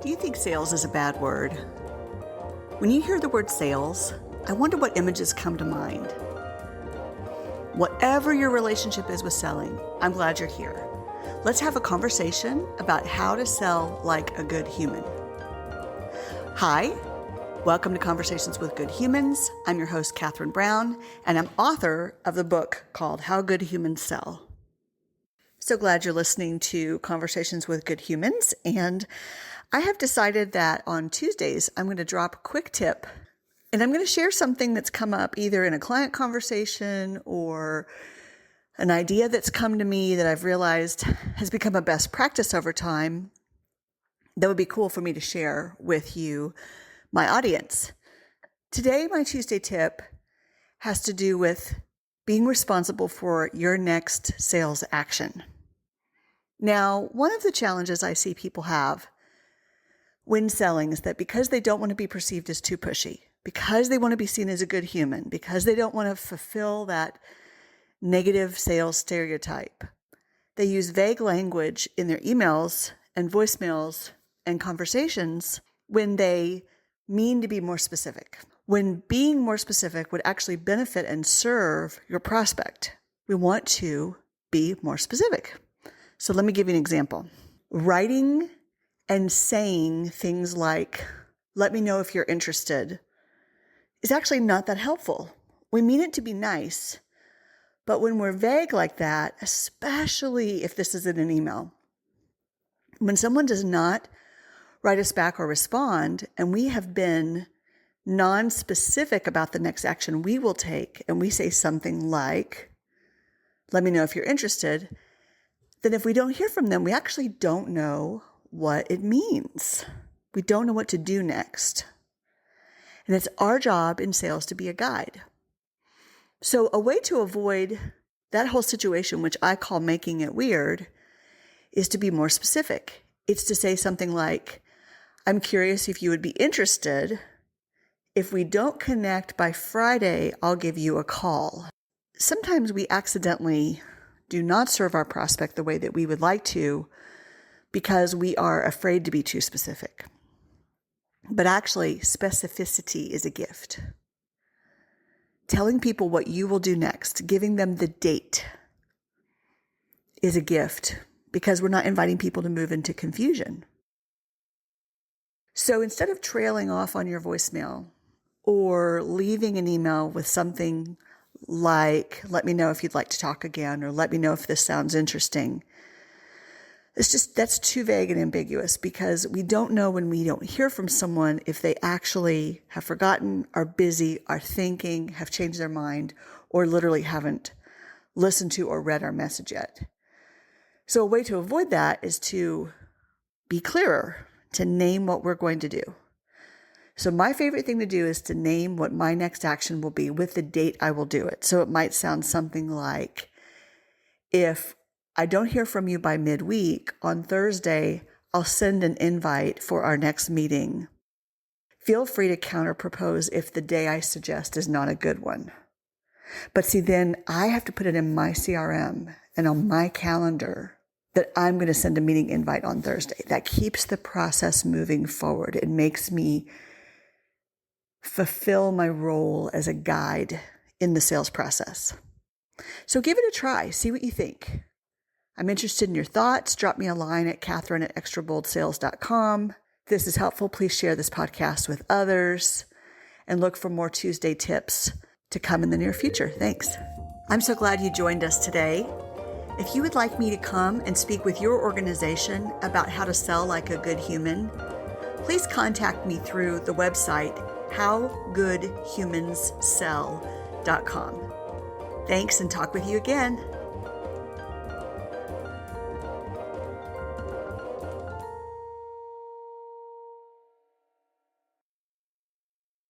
Do you think sales is a bad word? When you hear the word sales, I wonder what images come to mind. Whatever your relationship is with selling, I'm glad you're here. Let's have a conversation about how to sell like a good human. Hi, welcome to Conversations with Good Humans. I'm your host, Catherine Brown, and I'm author of the book called How Good Humans Sell. So glad you're listening to Conversations with Good Humans, and I have decided that on Tuesdays, I'm going to drop a quick tip, and I'm going to share something that's come up either in a client conversation or an idea that's come to me that I've realized has become a best practice over time that would be cool for me to share with you, my audience. Today, my Tuesday tip has to do with being responsible for your next sales action. Now, one of the challenges I see people have when selling is that because they don't want to be perceived as too pushy, because they want to be seen as a good human, because they don't want to fulfill that negative sales stereotype, they use vague language in their emails and voicemails and conversations when they mean to be more specific. When being more specific would actually benefit and serve your prospect, we want to be more specific. So let me give you an example. Writing and saying things like, let me know if you're interested, is actually not that helpful. We mean it to be nice, but when we're vague like that, especially if this is in an email, when someone does not write us back or respond, and we have been non-specific about the next action we will take, and we say something like, let me know if you're interested, then if we don't hear from them, we actually don't know what it means. We don't know what to do next. And it's our job in sales to be a guide. So a way to avoid that whole situation, which I call making it weird, is to be more specific. It's to say something like, I'm curious if you would be interested. If we don't connect by Friday, I'll give you a call. Sometimes we accidentally do not serve our prospect the way that we would like to because we are afraid to be too specific. But actually, specificity is a gift. Telling people what you will do next, giving them the date, is a gift because we're not inviting people to move into confusion. So instead of trailing off on your voicemail or leaving an email with something like, let me know if you'd like to talk again, or let me know if this sounds interesting, that's too vague and ambiguous because we don't know when we don't hear from someone if they actually have forgotten, are busy, are thinking, have changed their mind, or literally haven't listened to or read our message yet. So a way to avoid that is to be clearer, to name what we're going to do. So my favorite thing to do is to name what my next action will be with the date I will do it. So it might sound something like, if I don't hear from you by midweek, on Thursday, I'll send an invite for our next meeting. Feel free to counter-propose if the day I suggest is not a good one. But see, then I have to put it in my CRM and on my calendar that I'm going to send a meeting invite on Thursday. That keeps the process moving forward. It makes me fulfill my role as a guide in the sales process. So give it a try. See what you think. I'm interested in your thoughts. Drop me a line at Catherine@extraboldsales.com. If this is helpful, please share this podcast with others and look for more Tuesday tips to come in the near future. Thanks. I'm so glad you joined us today. If you would like me to come and speak with your organization about how to sell like a good human, please contact me through the website howgoodhumanssell.com. Thanks, and talk with you again.